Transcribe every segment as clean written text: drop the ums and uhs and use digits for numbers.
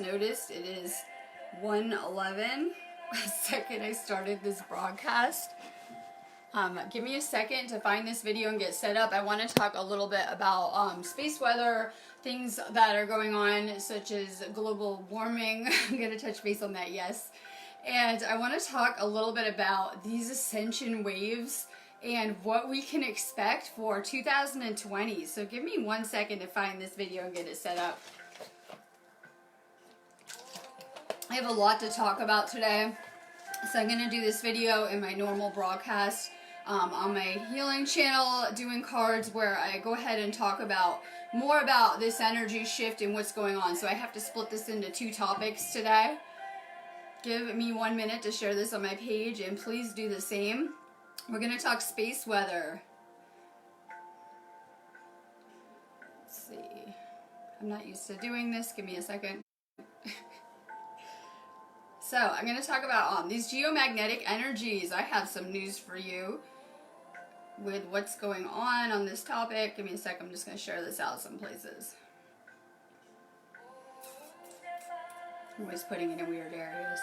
just noticed it is 1:11. The second I started this broadcast. Give me a second to find this video and get set up. I want to talk a little bit about space weather, things that are going on, such as global warming. I'm going to touch base on that, yes. And I want to talk a little bit about these Ascension waves and what we can expect for 2020. So give me 1 second to find this video and get it set up. I have a lot to talk about today. So I'm going to do this video in my normal broadcast on my healing channel, doing cards, where I go ahead and talk about more about this energy shift and what's going on. So I have to split this into 2 topics today. Give me 1 minute to share this on my page, and please do the same. We're going to talk space weather. Let's see. I'm not used to doing this. Give me a second. So I'm going to talk about these geomagnetic energies. I have some news for you with what's going on this topic. Give me a sec. I'm just going to share this out some places. I'm always putting it in weird areas.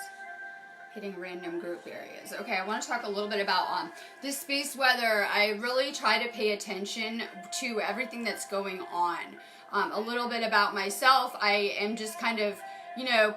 Hitting random group areas. Okay, I want to talk a little bit about this space weather. I really try to pay attention to everything that's going on. A little bit about myself. I am just kind of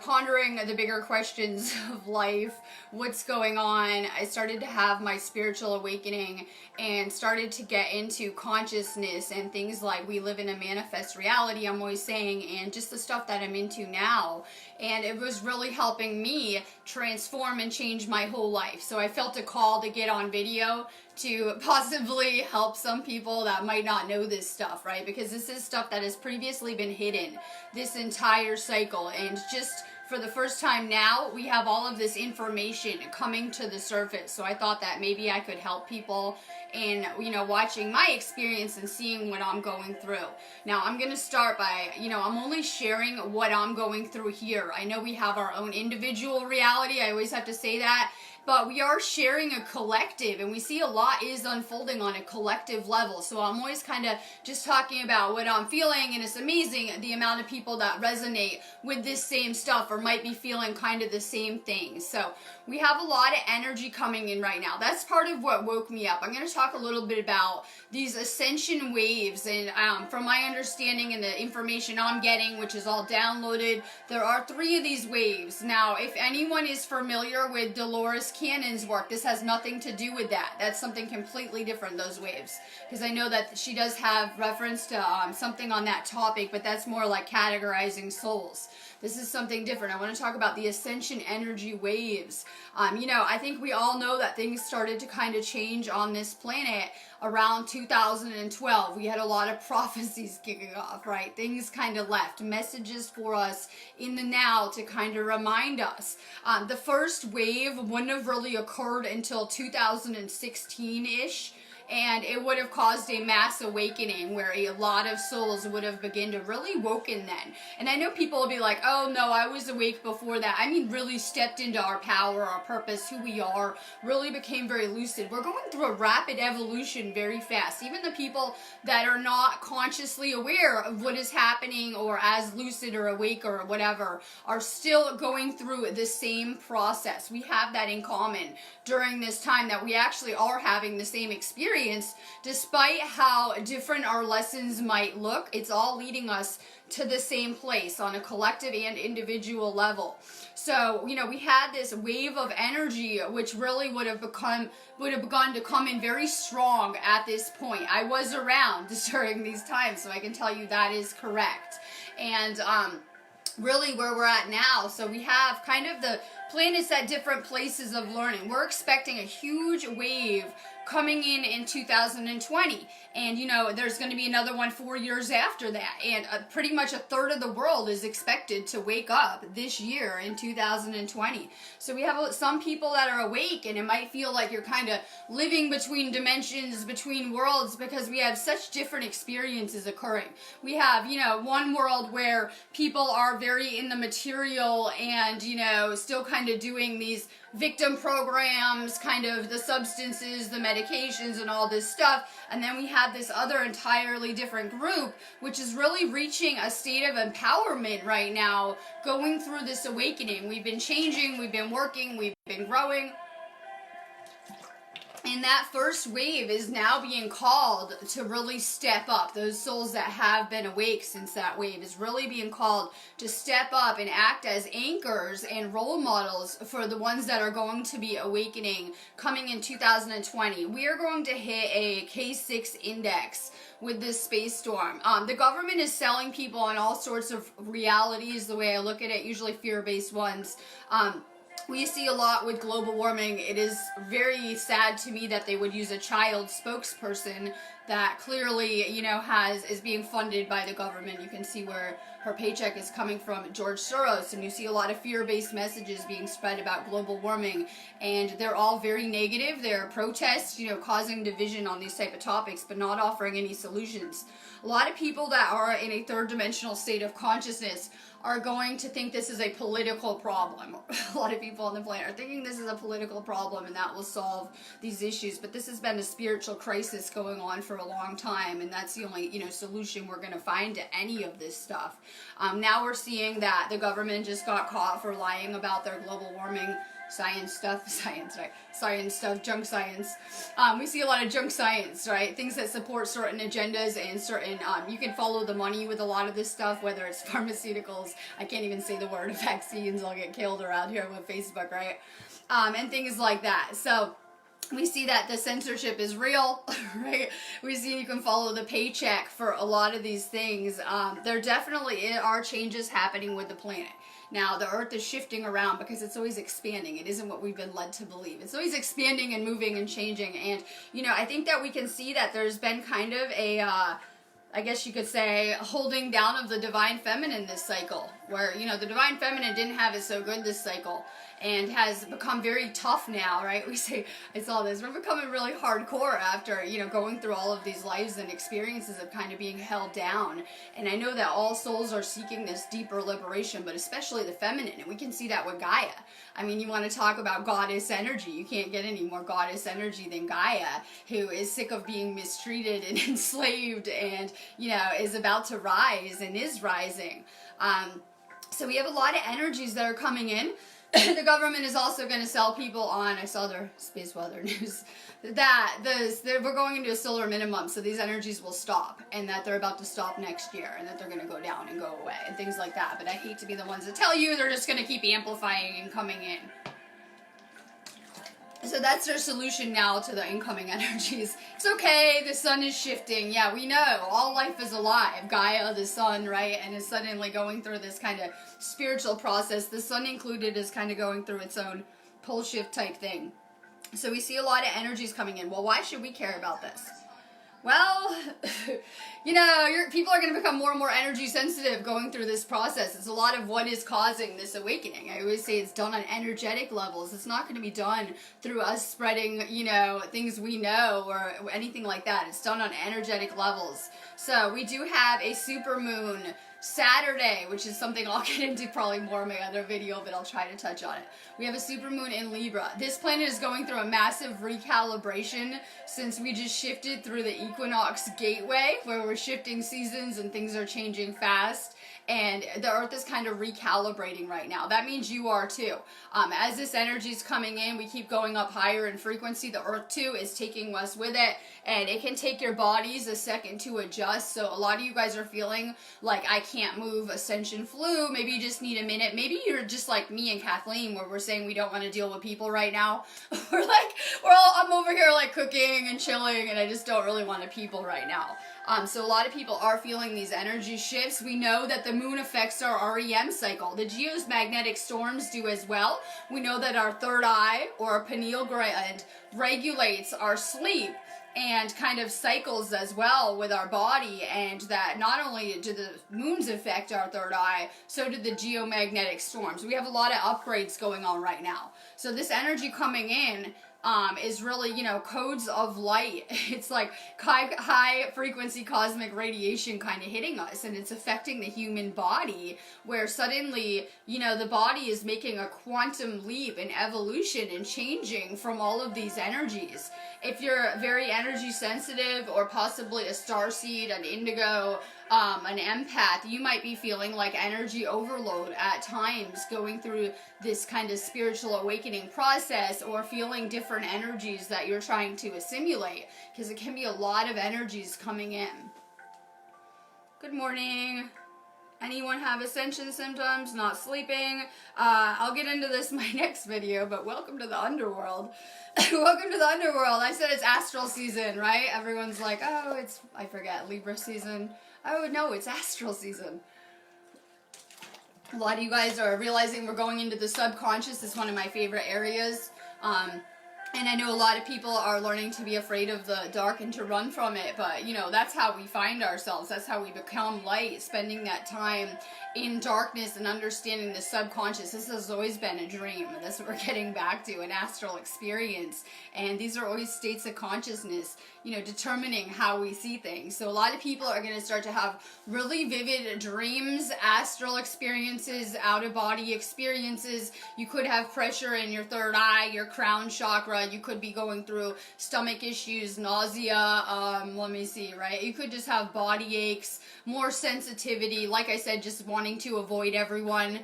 pondering the bigger questions of life, what's going on. I started to have my spiritual awakening and started to get into consciousness and things like we live in a manifest reality, I'm always saying, and just the stuff that I'm into now. And it was really helping me transform and change my whole life. So I felt a call to get on video to possibly help some people that might not know this stuff, right? Because this is stuff that has previously been hidden this entire cycle, and just for the first time now, we have all of this information coming to the surface. So I thought that maybe I could help people in, watching my experience and seeing what I'm going through. Now, I'm going to start by, I'm only sharing what I'm going through here. I know we have our own individual reality. I always have to say that. But we are sharing a collective, and we see a lot is unfolding on a collective level. So I'm always kind of just talking about what I'm feeling, and it's amazing the amount of people that resonate with this same stuff or might be feeling kind of the same thing. So we have a lot of energy coming in right now. That's part of what woke me up. I'm going to talk a little bit about these Ascension waves, and from my understanding and the information I'm getting, which is all downloaded, there are 3 of these waves. Now, if anyone is familiar with Dolores Cannon's work, this has nothing to do with that. That's something completely different, those waves, because I know that she does have reference to something on that topic, but that's more like categorizing souls. This is something different. I want to talk about the Ascension energy waves. I think we all know that things started to kind of change on this planet around 2012. We had a lot of prophecies kicking off, right? Things kind of left messages for us in the now to kind of remind us. The first wave wouldn't have really occurred until 2016-ish. And it would have caused a mass awakening where a lot of souls would have begun to really woken then. And I know people will be like, oh no, I was awake before that. I mean, really stepped into our power, our purpose, who we are, really became very lucid. We're going through a rapid evolution very fast. Even the people that are not consciously aware of what is happening or as lucid or awake or whatever are still going through the same process. We have that in common during this time, that we actually are having the same experience. Despite how different our lessons might look, it's all leading us to the same place on a collective and individual level. So, we had this wave of energy which really would have begun to come in very strong at this point. I was around during these times, so I can tell you that is correct. And really where we're at now, so we have kind of the planets at different places of learning. We're expecting a huge wave coming in 2020, and there's going to be another one 4 years after that, and pretty much a third of the world is expected to wake up this year in 2020. So we have some people that are awake, and it might feel like you're kind of living between dimensions, between worlds, because we have such different experiences occurring. We have one world where people are very in the material and still kind kind of doing these victim programs, kind of the substances, the medications, and all this stuff. And then we have this other entirely different group, which is really reaching a state of empowerment right now, going through this awakening. We've been changing, we've been working, we've been growing. And that first wave is now being called to really step up. Those souls that have been awake since that wave is really being called to step up and act as anchors and role models for the ones that are going to be awakening coming in 2020. We are going to hit a K6 index with this space storm. The government is selling people on all sorts of realities, the way I look at it, usually fear-based ones. We see a lot with global warming. It is very sad to me that they would use a child spokesperson that clearly, you know, is being funded by the government. You can see where her paycheck is coming from, George Soros, and you see a lot of fear-based messages being spread about global warming, and they're all very negative. They're protests, you know, causing division on these type of topics, but not offering any solutions. A lot of people that are in a third dimensional state of consciousness are going to think this is a political problem. A lot of people on the planet are thinking this is a political problem and that will solve these issues, but this has been a spiritual crisis going on for a long time, and that's the only, you know, solution we're going to find to any of this stuff. Now we're seeing that the government just got caught for lying about their global warming science stuff, junk science. We see a lot of junk science, right? Things that support certain agendas and certain, you can follow the money with a lot of this stuff, whether it's pharmaceuticals, I can't even say the word vaccines, I'll get killed around here with Facebook, right? And things like that. So we see that the censorship is real, right? We see you can follow the paycheck for a lot of these things. There definitely are changes happening with the planet. Now, the earth is shifting around because it's always expanding. It isn't what we've been led to believe. It's always expanding and moving and changing. And, you know, I think that we can see that there's been kind of a, I guess you could say, holding down of the divine feminine this cycle. Where, you know, the divine feminine didn't have it so good this cycle and has become very tough now, right? We say, I saw this, we're becoming really hardcore after, you know, going through all of these lives and experiences of kind of being held down. And I know that all souls are seeking this deeper liberation, but especially the feminine, and we can see that with Gaia. I mean, you want to talk about goddess energy, you can't get any more goddess energy than Gaia, who is sick of being mistreated and enslaved and, you know, is about to rise and is rising. So we have a lot of energies that are coming in. The government is also going to sell people on, I saw their space weather news, that we're going into a solar minimum, so these energies will stop, and that they're about to stop next year, and that they're going to go down and go away, and things like that. But I hate to be the ones that tell you, they're just going to keep amplifying and coming in. So that's their solution now to the incoming energies. It's okay, the sun is shifting. Yeah, we know, all life is alive. Gaia, the sun, right, and is suddenly going through this kind of spiritual process. The sun included is kind of going through its own pole shift type thing. So we see a lot of energies coming in. Well, why should we care about this? Well, you know, people are going to become more and more energy sensitive going through this process. It's a lot of what is causing this awakening. I always say it's done on energetic levels. It's not going to be done through us spreading, you know, things we know or anything like that. It's done on energetic levels. So we do have a supermoon Saturday, which is something I'll get into probably more in my other video, but I'll try to touch on it. We have a supermoon in Libra. This planet is going through a massive recalibration since we just shifted through the equinox gateway, where we're shifting seasons and things are changing fast. And the earth is kind of recalibrating right now. That means you are too. As this energy is coming in, we keep going up higher in frequency. The earth too is taking us with it. And it can take your bodies a second to adjust. So a lot of you guys are feeling like, I can't move, Ascension flu. Maybe you just need a minute. Maybe you're just like me and Kathleen, where we're saying we don't want to deal with people right now. I'm over here like cooking and chilling, and I just don't really want to people right now. So a lot of people are feeling these energy shifts. We know that the moon affects our REM cycle. The geomagnetic storms do as well. We know that our third eye or our pineal gland regulates our sleep and kind of cycles as well with our body, and that not only do the moons affect our third eye, so do the geomagnetic storms. We have a lot of upgrades going on right now. So this energy coming in is really, you know, codes of light. It's like high frequency cosmic radiation kind of hitting us, and it's affecting the human body, where suddenly, you know, the body is making a quantum leap in evolution and changing from all of these energies. If you're very energy sensitive, or possibly a starseed, an indigo, an empath, you might be feeling like energy overload at times, going through this kind of spiritual awakening process, or feeling different energies that you're trying to assimilate, because it can be a lot of energies coming in. Good morning. Anyone have ascension symptoms, not sleeping? I'll get into this in my next video, but welcome to the underworld. Welcome to the underworld. I said it's astral season, right? Everyone's like, oh, it's, I forget, Libra season. Oh, no, it's astral season. A lot of you guys are realizing we're going into the subconscious. It's one of my favorite areas. And I know a lot of people are learning to be afraid of the dark and to run from it, but, you know, that's how we find ourselves. That's how we become light, spending that time in darkness and understanding the subconscious. This has always been a dream. That's what we're getting back to, an astral experience. And these are always states of consciousness, you know, determining how we see things. So a lot of people are going to start to have really vivid dreams, astral experiences, out-of-body experiences. You could have pressure in your third eye, your crown chakra. You could be going through stomach issues, nausea, let me see, right? You could just have body aches, more sensitivity, like I said, just wanting to avoid everyone,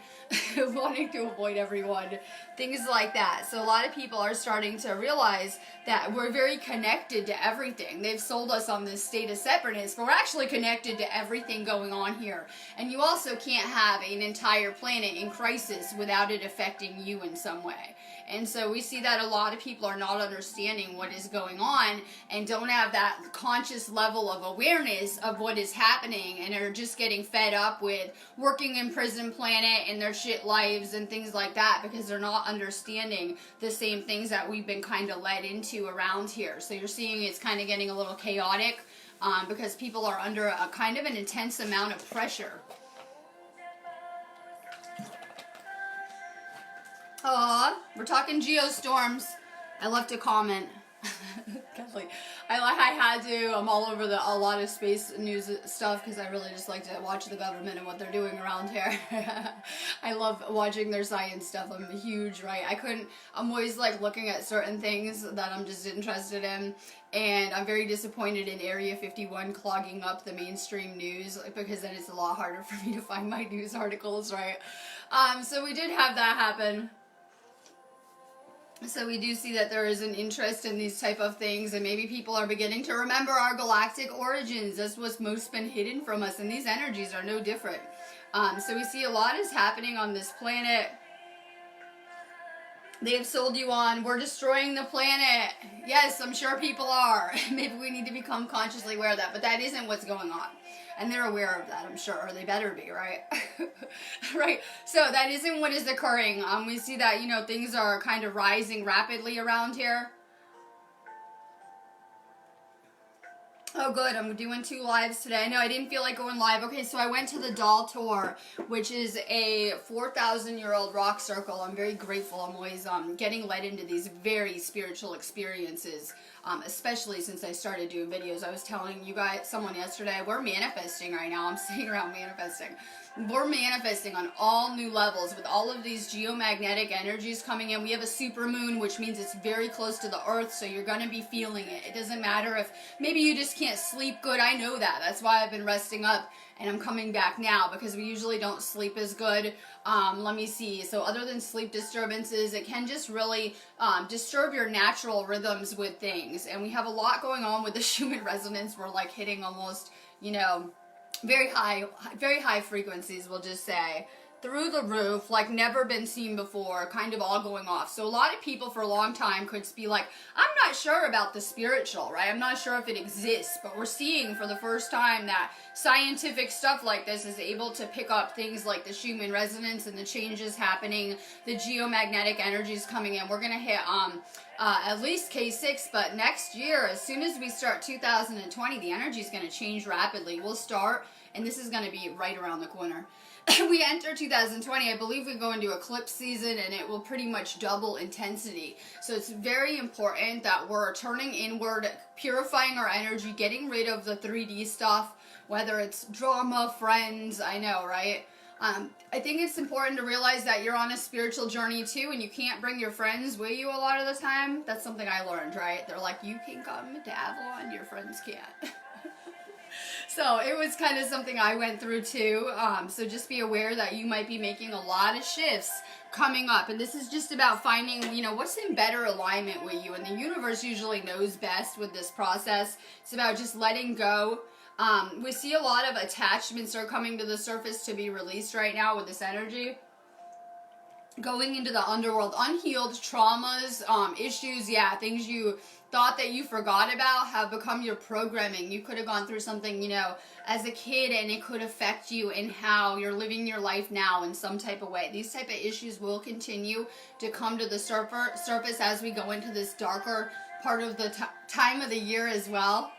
things like that. So a lot of people are starting to realize that we're very connected to everything. They've sold us on this state of separateness, but we're actually connected to everything going on here. And you also can't have an entire planet in crisis without it affecting you in some way. And so we see that a lot of people are not understanding what is going on and don't have that conscious level of awareness of what is happening, and are just getting fed up with working in prison planet and their shit lives and things like that, because they're not understanding the same things that we've been kind of led into around here. So you're seeing it's kind of getting a little chaotic because people are under a kind of an intense amount of pressure. Aw, we're talking geostorms. I left a comment. I had to. I'm all over a lot of space news stuff because I really just like to watch the government and what they're doing around here. I love watching their science stuff. I'm huge, right? I'm always like looking at certain things that I'm just interested in. And I'm very disappointed in Area 51 clogging up the mainstream news, because then it's a lot harder for me to find my news articles, right? So we did have that happen. So we do see that there is an interest in these type of things, and maybe people are beginning to remember our galactic origins. That's what's most been hidden from us, and these energies are no different. So we see a lot is happening on this planet. They have sold you on, we're destroying the planet. Yes, I'm sure people are. Maybe we need to become consciously aware of that, but that isn't what's going on. And they're aware of that, I'm sure, or they better be, right? Right, so that isn't what is occurring. We see that, you know, things are kind of rising rapidly around here. Oh, good. I'm doing 2 lives today. No, I didn't feel like going live. Okay, so I went to the Doll Tour, which is a 4,000-year-old rock circle. I'm very grateful. I'm always getting led into these very spiritual experiences, especially since I started doing videos. I was telling you guys, someone yesterday, we're manifesting right now. I'm sitting around manifesting. We're manifesting on all new levels with all of these geomagnetic energies coming in. We have a supermoon, which means it's very close to the earth, so you're going to be feeling it. It doesn't matter if maybe you just can't sleep good. I know that. That's why I've been resting up, and I'm coming back now, because we usually don't sleep as good. Let me see. So other than sleep disturbances, it can just really disturb your natural rhythms with things. And we have a lot going on with the Schumann resonance. We're like hitting almost, you know, very high frequencies, we'll just say, through the roof, like never been seen before, kind of all going off. So a lot of people for a long time could be like, I'm not sure about the spiritual, right? I'm not sure if it exists, but we're seeing for the first time that scientific stuff like this is able to pick up things like the Schumann resonance and the changes happening, the geomagnetic energies coming in. We're going to hit at least K6, but next year, as soon as we start 2020, the energy is going to change rapidly. We'll start, and this is going to be right around the corner. we enter 2020, I believe we go into eclipse season and it will pretty much double intensity. So it's very important that we're turning inward, purifying our energy, getting rid of the 3D stuff, whether it's drama, friends, I know, right? I think it's important to realize that you're on a spiritual journey too, and you can't bring your friends with you a lot of the time. That's something I learned, right? They're like, you can come to Avalon, your friends can't. So it was kind of something I went through too. So just be aware that you might be making a lot of shifts coming up. And this is just about finding, you know, what's in better alignment with you. And the universe usually knows best with this process. It's about just letting go. We see a lot of attachments are coming to the surface to be released right now with this energy. Going into the underworld, unhealed traumas, issues, things you thought that you forgot about have become your programming. You could have gone through something, you know, as a kid, and it could affect you in how you're living your life now in some type of way. These type of issues will continue to come to the surface as we go into this darker part of the time of the year as well.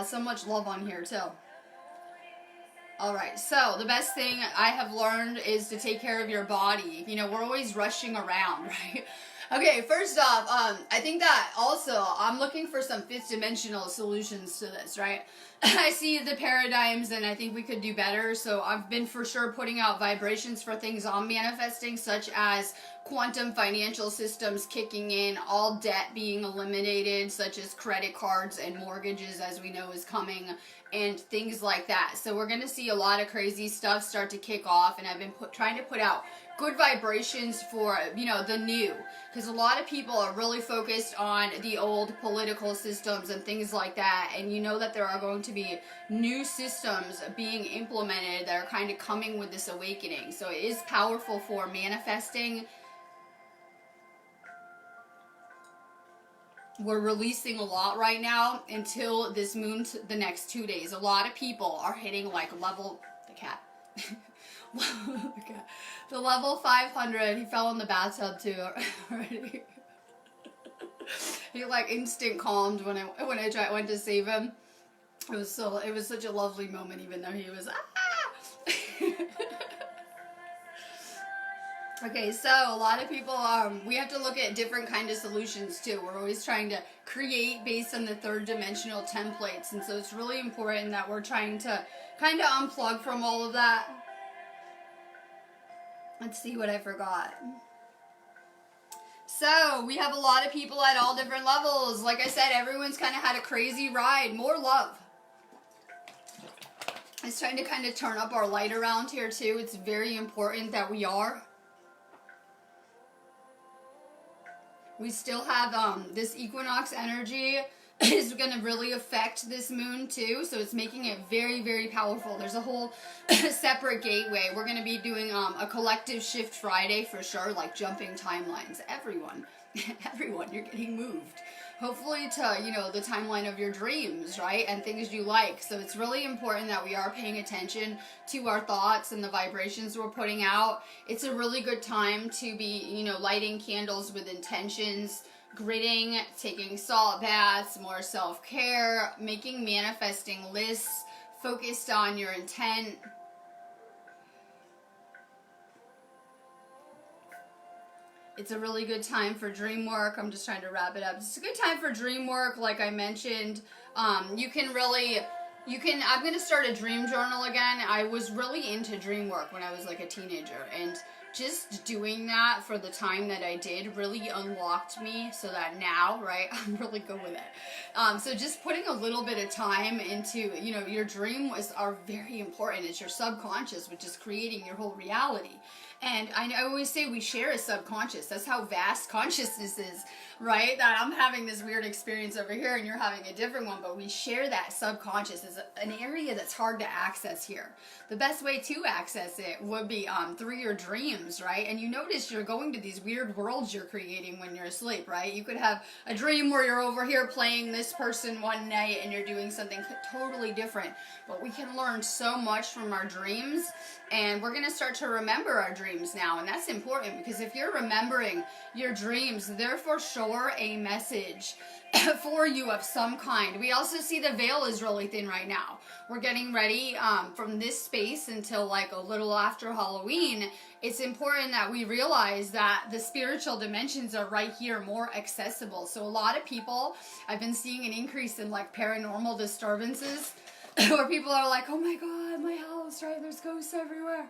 So much love on here too. Alright, so the best thing I have learned is to take care of your body. You know, we're always rushing around, right? Okay, first off, I think that also, I'm looking for some fifth dimensional solutions to this, right? I see the paradigms and I think we could do better, so I've been for sure putting out vibrations for things I'm manifesting, such as quantum financial systems kicking in, all debt being eliminated, such as credit cards and mortgages, as we know is coming, and things like that. So we're going to see a lot of crazy stuff start to kick off, and I've been trying to put out good vibrations for, you know, the new, because a lot of people are really focused on the old political systems and things like that, and you know that there are going to be new systems being implemented that are kind of coming with this awakening. So it is powerful for manifesting. We're releasing a lot right now until this moon, the next 2 days. A lot of people are hitting like level, the cat. The level 500, he fell in the bathtub too already. He like instant calmed when I went to save him. It was such a lovely moment, even though he was Okay, so a lot of people, we have to look at different kind of solutions too. We're always trying to create based on the third dimensional templates, and so it's really important that we're trying to kind of unplug from all of that. Let's see what I forgot. So, we have a lot of people at all different levels. Like I said, everyone's kind of had a crazy ride. More love. It's trying to kind of turn up our light around here too. It's very important that we are. We still have this equinox energy is going to really affect this moon too, so it's making it very, very powerful. There's a whole separate gateway. We're going to be doing a collective shift Friday for sure, like jumping timelines. Everyone, you're getting moved. Hopefully to, you know, the timeline of your dreams, right? And things you like. So it's really important that we are paying attention to our thoughts and the vibrations we're putting out. It's a really good time to be, you know, lighting candles with intentions, gritting, taking salt baths, more self-care, making manifesting lists focused on your intent. It's a really good time for dream work. I'm just trying to wrap it up. It's a good time for dream work, like I mentioned. I'm going to start a dream journal again. I was really into dream work when I was like a teenager, and just doing that for the time that I did really unlocked me, so that now, right, I'm really good with it. So just putting a little bit of time into, you know, your dreams are very important. It's your subconscious, which is creating your whole reality. And I always say we share a subconscious. That's how vast consciousness is, right? That I'm having this weird experience over here and you're having a different one, but we share that subconscious. It's an area that's hard to access here. The best way to access it would be through your dreams, right? And you notice you're going to these weird worlds you're creating when you're asleep, right? You could have a dream where you're over here playing this person one night and you're doing something totally different. But we can learn so much from our dreams, and we're going to start to remember our dreams now, and that's important, because if you're remembering your dreams, they're for sure a message for you of some kind. We also see the veil is really thin right now. We're getting ready from this space until like a little after Halloween. It's important that we realize that the spiritual dimensions are right here, more accessible. So a lot of people, I've been seeing an increase in like paranormal disturbances where people are like, oh my God, my house, right? There's ghosts everywhere.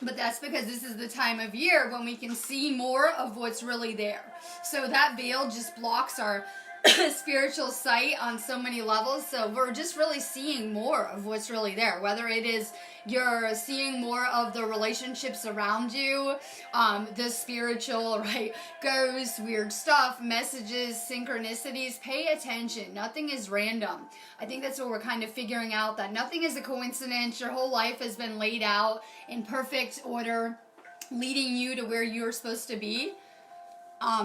But that's because this is the time of year when we can see more of what's really there. So that veil just blocks our spiritual sight on so many levels. So we're just really seeing more of what's really there. Whether it is you're seeing more of the relationships around you, the spiritual, right, ghosts, weird stuff, messages, synchronicities. Pay attention. Nothing is random. I think that's what we're kind of figuring out, that nothing is a coincidence. Your whole life has been laid out in perfect order, leading you to where you're supposed to be.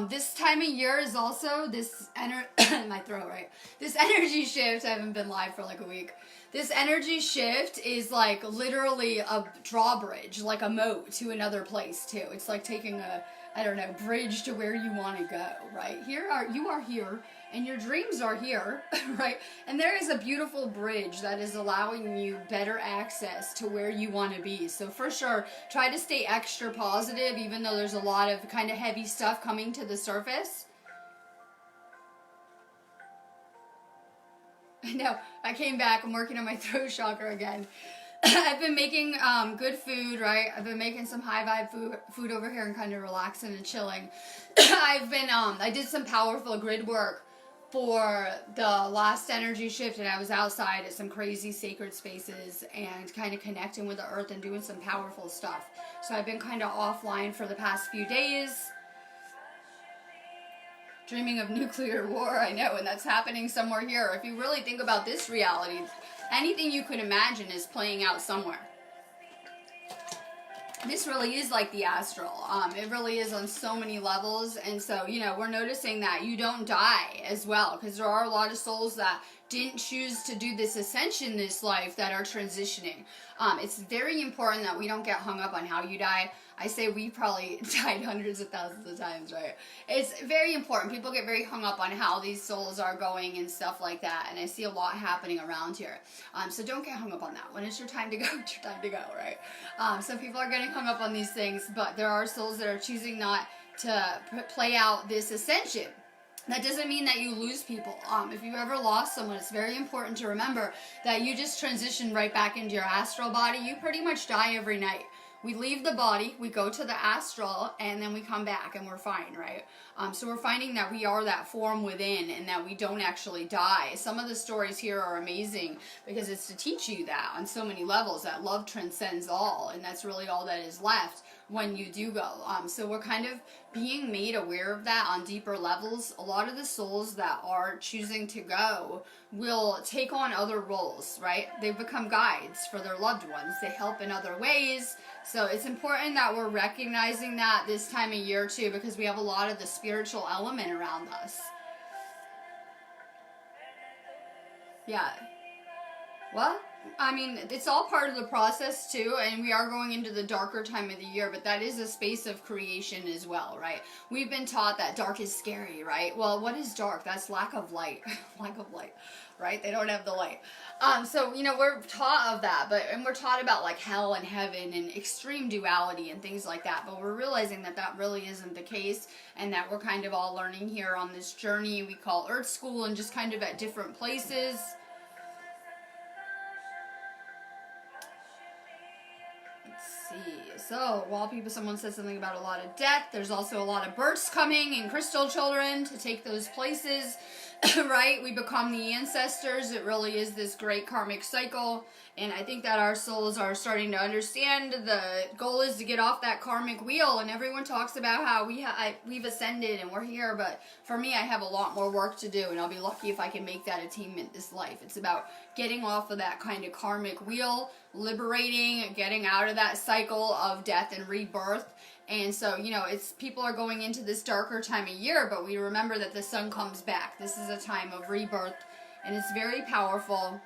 This time of year is also this my throat, right? This energy shift. I haven't been live for like a week. This energy shift is like literally a drawbridge, like a moat to another place too. It's like taking a, I don't know, bridge to where you want to go, right? You are here, and your dreams are here, right? And there is a beautiful bridge that is allowing you better access to where you want to be. So for sure, try to stay extra positive, even though there's a lot of kind of heavy stuff coming to the surface. I know, I came back, I'm working on my throat chakra again. I've been making good food, right? I've been making some high vibe food over here and kind of relaxing and chilling. I did some powerful grid work for the last energy shift, and I was outside at some crazy sacred spaces and kind of connecting with the earth and doing some powerful stuff. So I've been kind of offline for the past few days. Dreaming of nuclear war, I know, and that's happening somewhere here. If you really think about this reality, anything you could imagine is playing out somewhere. This really is like the astral. It really is on so many levels. And so, you know, we're noticing that you don't die as well, because there are a lot of souls that didn't choose to do this ascension this life that are transitioning. It's very important that we don't get hung up on how you die. I say we probably died hundreds of thousands of times, right? It's very important. People get very hung up on how these souls are going and stuff like that, and I see a lot happening around here. So don't get hung up on that. When it's your time to go, it's your time to go, right? Some people are getting hung up on these things, but there are souls that are choosing not to play out this ascension. That doesn't mean that you lose people. If you ever lost someone, it's very important to remember that you just transition right back into your astral body. You pretty much die every night. We leave the body, we go to the astral, and then we come back and we're fine, right? So we're finding that we are that form within and that we don't actually die. Some of the stories here are amazing because it's to teach you that on so many levels, that love transcends all, and that's really all that is left when you do go. So we're kind of being made aware of that on deeper levels. A lot of the souls that are choosing to go will take on other roles, right? They become guides for their loved ones. They help in other ways. So it's important that we're recognizing that this time of year too, because we have a lot of the spiritual element around us. Yeah. Well, I mean, it's all part of the process too, and we are going into the darker time of the year, but that is a space of creation as well, right? We've been taught that dark is scary, right? Well, what is dark? That's lack of light. Lack of light, right? They don't have the light. So, you know, we're taught of that, and we're taught about like hell and heaven and extreme duality and things like that, but we're realizing that that really isn't the case, and that we're kind of all learning here on this journey we call Earth School, and just kind of at different places. So, while someone says something about a lot of death, there's also a lot of births coming and crystal children to take those places, right? We become the ancestors. It really is this great karmic cycle, and I think that our souls are starting to understand the goal is to get off that karmic wheel, and everyone talks about how we've ascended and we're here, but for me, I have a lot more work to do, and I'll be lucky if I can make that attainment this life. It's about getting off of that kind of karmic wheel, liberating, getting out of that cycle of death and rebirth. And so, you know, people are going into this darker time of year, but we remember that the sun comes back. This is a time of rebirth, and it's very powerful.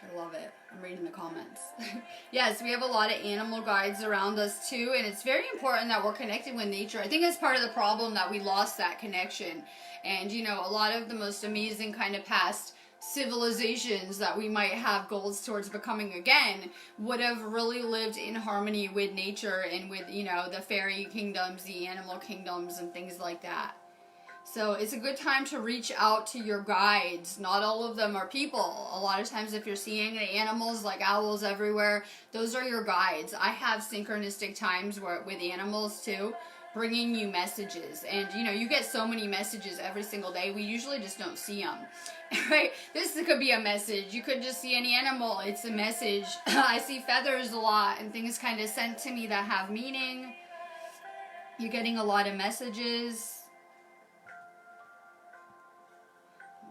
I love it. I'm reading the comments. Yes, we have a lot of animal guides around us too, and it's very important that we're connected with nature. I think that's part of the problem, that we lost that connection. And, you know, a lot of the most amazing kind of past civilizations that we might have goals towards becoming again would have really lived in harmony with nature and with, you know, the fairy kingdoms, the animal kingdoms, and things like that. So it's a good time to reach out to your guides. Not all of them are people. A lot of times if you're seeing the animals like owls everywhere, those are your guides. I have synchronistic times where with animals too, bringing you messages. And you know, you get so many messages every single day, we usually just don't see them. Right? This could be a message. You could just see any animal. It's a message. I see feathers a lot and things kind of sent to me that have meaning. You're getting a lot of messages.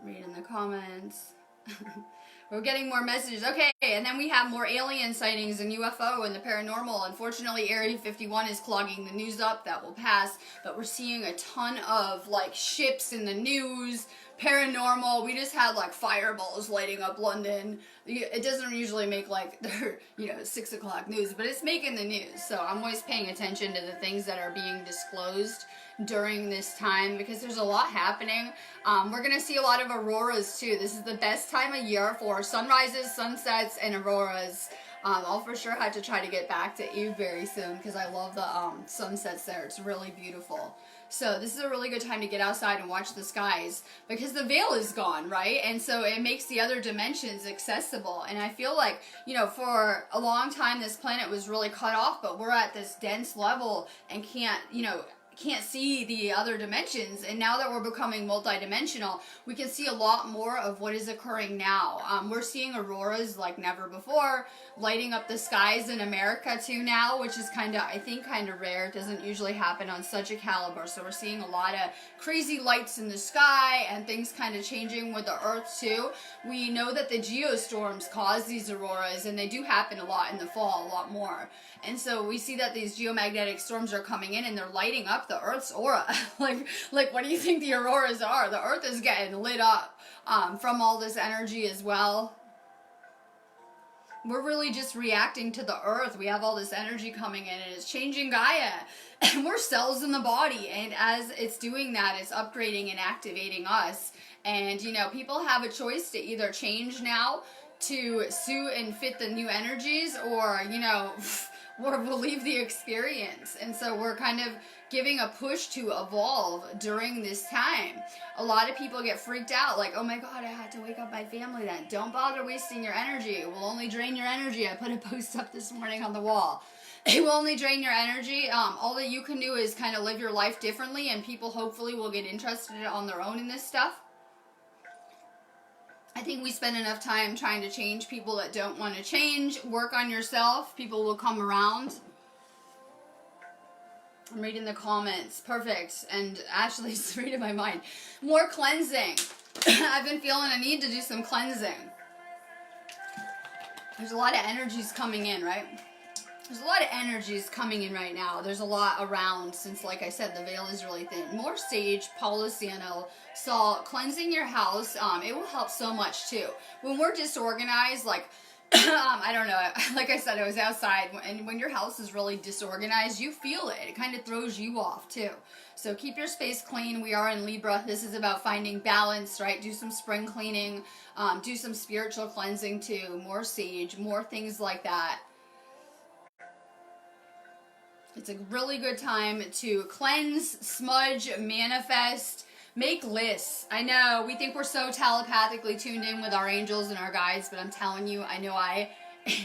Reading the comments. We're getting more messages. Okay, and then we have more alien sightings and UFO and the paranormal. Unfortunately, Area 51 is clogging the news up. That will pass. But we're seeing a ton of, like, ships in the news, paranormal. We just had, like, fireballs lighting up London. It doesn't usually make, like, their, 6 o'clock news, but it's making the news. So I'm always paying attention to the things that are being disclosed during this time, because there's a lot happening. We're going to see a lot of auroras too. This is the best time of year for sunrises, sunsets, and auroras. I'll for sure have to try to get back to Eve very soon, because I love the sunsets there. It's really beautiful. So this is a really good time to get outside and watch the skies, because the veil is gone, right? And so it makes the other dimensions accessible. And I feel like, for a long time this planet was really cut off, but we're at this dense level and can't see the other dimensions, and now that we're becoming multidimensional, we can see a lot more of what is occurring now. We're seeing auroras like never before, lighting up the skies in America too now, which is kind of rare. It doesn't usually happen on such a caliber. So we're seeing a lot of crazy lights in the sky and things kind of changing with the earth too. We know that the Geostorms cause these auroras, and they do happen a lot in the fall, a lot more. And so we see that these geomagnetic storms are coming in and they're lighting up the Earth's aura. like what do you think the auroras are? The Earth is getting lit up from all this energy as well. We're really just reacting to the Earth. We have all this energy coming in and it's changing Gaia. And we're cells in the body. And as it's doing that, it's upgrading and activating us. And, people have a choice to either change now to suit and fit the new energies, or, or we'll leave the experience. And so we're kind of giving a push to evolve during this time. A lot of people get freaked out, like, oh my God, I had to wake up my family then. Don't bother wasting your energy. It will only drain your energy. I put a post up this morning on the wall. It will only drain your energy. All that you can do is kind of live your life differently, and people hopefully will get interested on their own in this stuff. I think we spend enough time trying to change people that don't want to change. Work on yourself. People will come around. I'm reading the comments. Perfect. And Ashley's reading my mind. More cleansing. I've been feeling a need to do some cleansing. There's a lot of energies coming in, right? There's a lot of energies coming in right now. There's a lot around since, like I said, the veil is really thin. More sage, Palo Santo, salt, cleansing your house. It will help so much too. When we're disorganized, like, I don't know, like I said, I was outside, and when your house is really disorganized, you feel it. It kind of throws you off too. So keep your space clean. We are in Libra. This is about finding balance, right? Do some spring cleaning, do some spiritual cleansing too. More sage, more things like that. It's a really good time to cleanse, smudge, manifest, make lists. I know, we think we're so telepathically tuned in with our angels and our guides, but I'm telling you, I know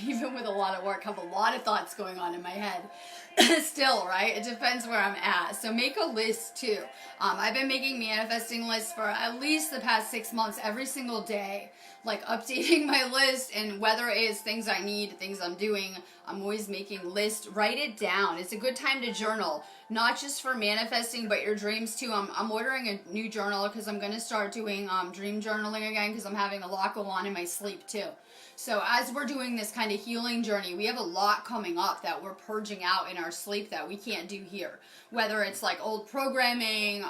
even with a lot of work, have a lot of thoughts going on in my head. Still, right? It depends where I'm at. So make a list too. I've been making manifesting lists for at least the past 6 months, every single day. Like updating my list, and whether it is things I need, things I'm doing, I'm always making lists. Write it down. It's a good time to journal, not just for manifesting, but your dreams too. I'm ordering a new journal because I'm going to start doing dream journaling again, because I'm having a lot go on in my sleep too. So as we're doing this kind of healing journey, we have a lot coming up that we're purging out in our sleep that we can't do here. Whether it's like old programming,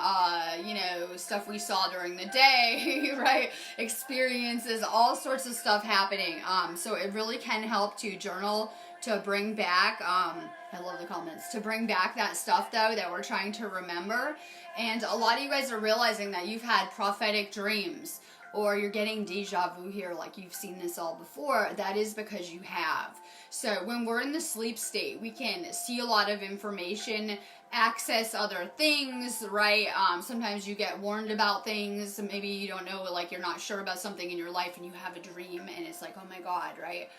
stuff we saw during the day, right? Experiences. all sorts of stuff happening. So it really can help to journal, to bring back, I love the comments, to bring back that stuff though that we're trying to remember. And a lot of you guys are realizing that you've had prophetic dreams, or you're getting deja vu here, like you've seen this all before. That is because you have. So when we're in the sleep state, we can see a lot of information, access other things, right? Sometimes you get warned about things. Maybe you don't know, like you're not sure about something in your life and you have a dream and it's like, oh my God, right?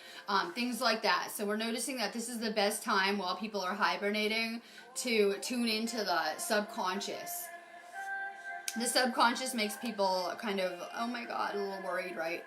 Things like that. So we're noticing that this is the best time while people are hibernating to tune into the subconscious. The subconscious makes people kind of, oh my God, a little worried, right?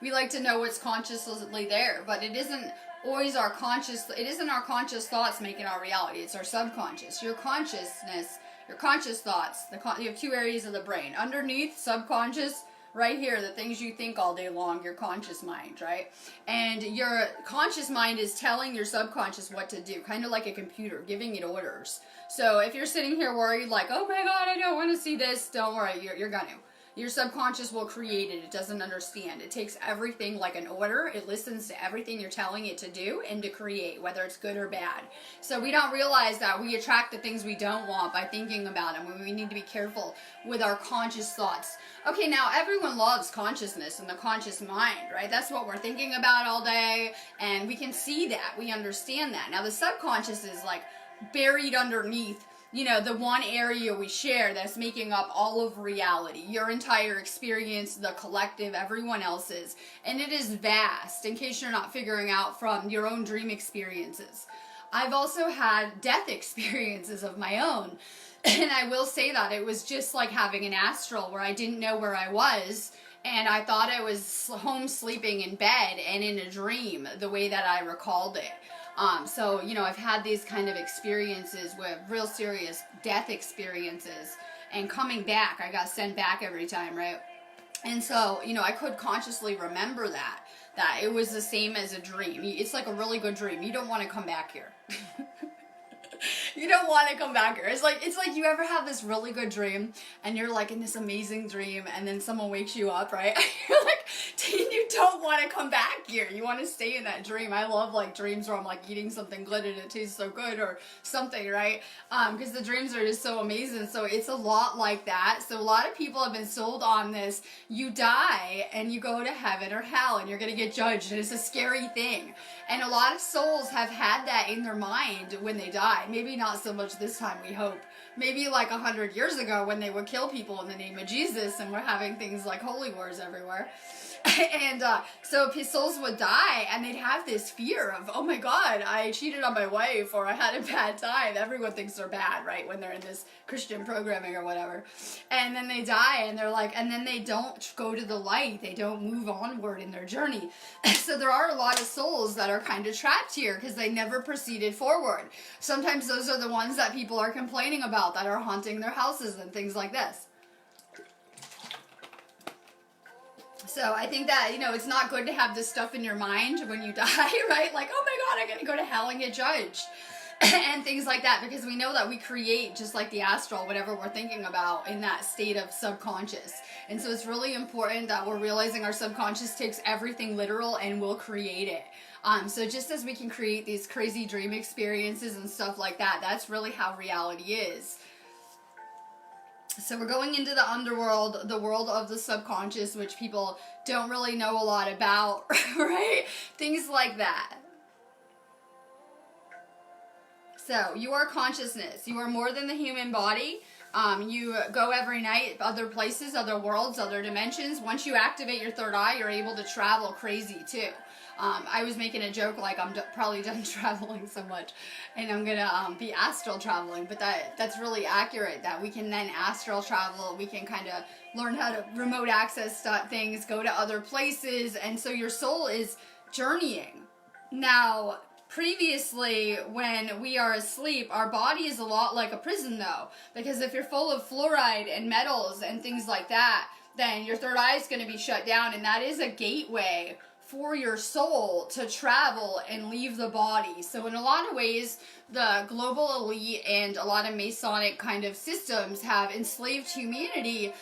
We like to know what's consciously there, but it isn't always our conscious, it isn't our conscious thoughts making our reality. It's our subconscious. Your consciousness, your conscious thoughts, you have two areas of the brain. Underneath, subconscious, right here, the things you think all day long, your conscious mind, right? And your conscious mind is telling your subconscious what to do, kind of like a computer, giving it orders. So if you're sitting here worried, like, oh my God, I don't want to see this, don't worry, you're gonna. Your subconscious will create it. It doesn't understand. It takes everything like an order. It listens to everything you're telling it to do and to create, whether it's good or bad. So we don't realize that we attract the things we don't want by thinking about them. We need to be careful with our conscious thoughts. Okay, now everyone loves consciousness and the conscious mind, right? That's what we're thinking about all day, and we can see that. We understand that. Now the subconscious is like buried underneath, you know, the one area we share that's making up all of reality, your entire experience, the collective, everyone else's. And it is vast, in case you're not figuring out from your own dream experiences. I've also had death experiences of my own. And I will say that it was just like having an astral where I didn't know where I was. And I thought I was home sleeping in bed and in a dream, the way that I recalled it. So, you know, I've had these kind of experiences with real serious death experiences, and coming back, I got sent back every time, right? And so, you know, I could consciously remember that it was the same as a dream. It's like a really good dream. You don't want to come back here. You don't want to come back here. It's like you ever have this really good dream and you're like in this amazing dream and then someone wakes you up, right? You're like, you don't want to come back here. You want to stay in that dream. I love like dreams where I'm like eating something good and it tastes so good or something, right? Because the dreams are just so amazing. So it's a lot like that. So a lot of people have been sold on this. You die and you go to heaven or hell and you're going to get judged, and it's a scary thing. And a lot of souls have had that in their mind when they die. Maybe not so much this time, we hope. Maybe like 100 years ago when they would kill people in the name of Jesus and we're having things like holy wars everywhere. And so souls would die and they'd have this fear of, oh my God, I cheated on my wife or I had a bad time. Everyone thinks they're bad, right, when they're in this Christian programming or whatever. And then they die and they're like, and then they don't go to the light. They don't move onward in their journey. So there are a lot of souls that are kind of trapped here because they never proceeded forward. Sometimes those are the ones that people are complaining about that are haunting their houses and things like this. So I think that, you know, it's not good to have this stuff in your mind when you die, right? Like, oh my God, I'm going to go to hell and get judged. And things like that, because we know that we create, just like the astral, whatever we're thinking about in that state of subconscious. And so it's really important that we're realizing our subconscious takes everything literal and will create it. So just as we can create these crazy dream experiences and stuff like that, that's really how reality is. So we're going into the underworld, the world of the subconscious, which people don't really know a lot about, right? Things like that. So you are consciousness. You are more than the human body. You go every night, other places, other worlds, other dimensions. Once you activate your third eye, you're able to travel crazy too. I was making a joke like I'm probably done traveling so much and I'm gonna be astral traveling, but that's really accurate, that we can then astral travel. We can kind of learn how to remote access things, go to other places, and so your soul is journeying. Now, previously, when we are asleep, our body is a lot like a prison though, because if you're full of fluoride and metals and things like that, then your third eye is going to be shut down, and that is a gateway for your soul to travel and leave the body. So in a lot of ways, the global elite and a lot of Masonic kind of systems have enslaved humanity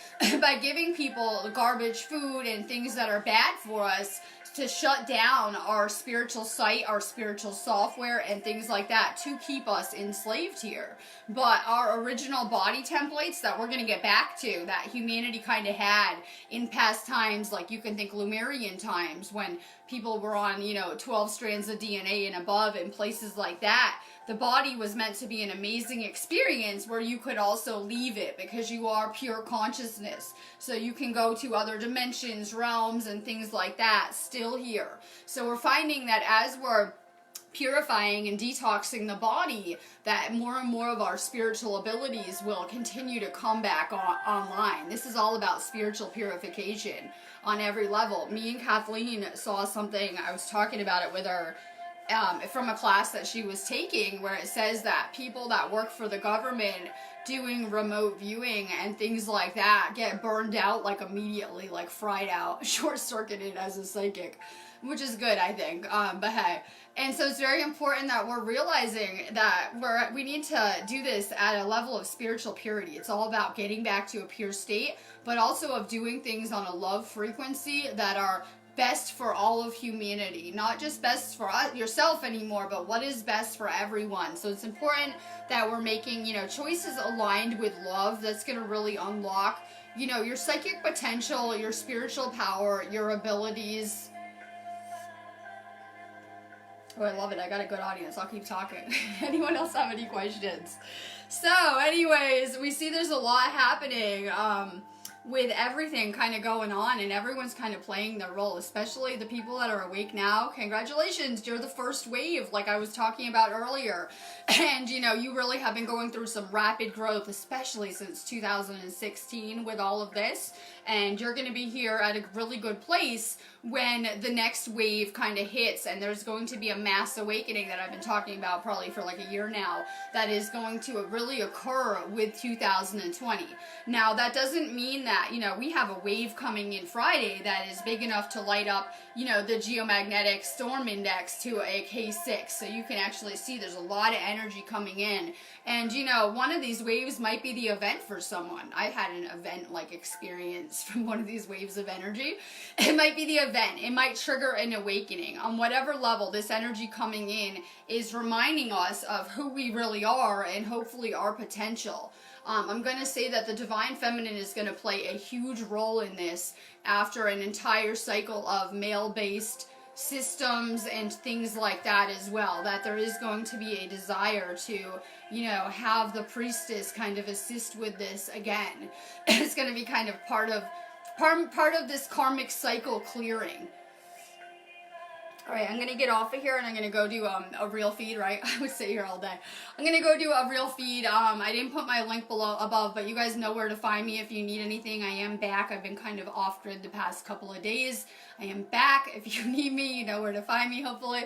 by giving people garbage food and things that are bad for us to shut down our spiritual sight, our spiritual software, and things like that to keep us enslaved here. But our original body templates that we're going to get back to, that humanity kind of had in past times, like you can think Lemurian times when people were on, 12 strands of DNA and above and places like that. The body was meant to be an amazing experience where you could also leave it because you are pure consciousness. So you can go to other dimensions, realms, and things like that still here. So we're finding that as we're purifying and detoxing the body, that more and more of our spiritual abilities will continue to come back online. This is all about spiritual purification on every level. Me and Kathleen saw something, I was talking about it with her, from a class that she was taking, where it says that people that work for the government doing remote viewing and things like that get burned out like immediately, like fried out, short-circuited as a psychic, which is good, I think. But hey, and so it's very important that we're realizing that we need to do this at a level of spiritual purity. It's all about getting back to a pure state, but also of doing things on a love frequency that are best for all of humanity, not just best for yourself anymore, but what is best for everyone. So it's important that we're making, choices aligned with love. That's going to really unlock, your psychic potential, your spiritual power, your abilities. Oh, I love it. I got a good audience. I'll keep talking. Anyone else have any questions? So anyways, we see there's a lot happening, with everything kind of going on, and everyone's kind of playing their role, especially the people that are awake now. Congratulations, you're the first wave, like I was talking about earlier. And you really have been going through some rapid growth, especially since 2016 with all of this, and you're going to be here at a really good place when the next wave kind of hits, and there's going to be a mass awakening that I've been talking about probably for like a year now, that is going to really occur with 2020. Now, that doesn't mean that, we have a wave coming in Friday that is big enough to light up, the geomagnetic storm index to a K6. So you can actually see there's a lot of energy coming in. And, one of these waves might be the event for someone. I had an event-like experience from one of these waves of energy. It might be the event. It might trigger an awakening. On whatever level, this energy coming in is reminding us of who we really are and hopefully our potential. I'm going to say that the Divine Feminine is going to play a huge role in this after an entire cycle of male-based systems and things like that as well, that there is going to be a desire to, have the priestess kind of assist with this again. It's going to be kind of part of this karmic cycle clearing. Alright, I'm going to get off of here and I'm going to go do a real feed, right? I would stay here all day. I'm going to go do a real feed. I didn't put my link above, but you guys know where to find me if you need anything. I am back. I've been kind of off-grid the past couple of days. I am back. If you need me, you know where to find me, hopefully.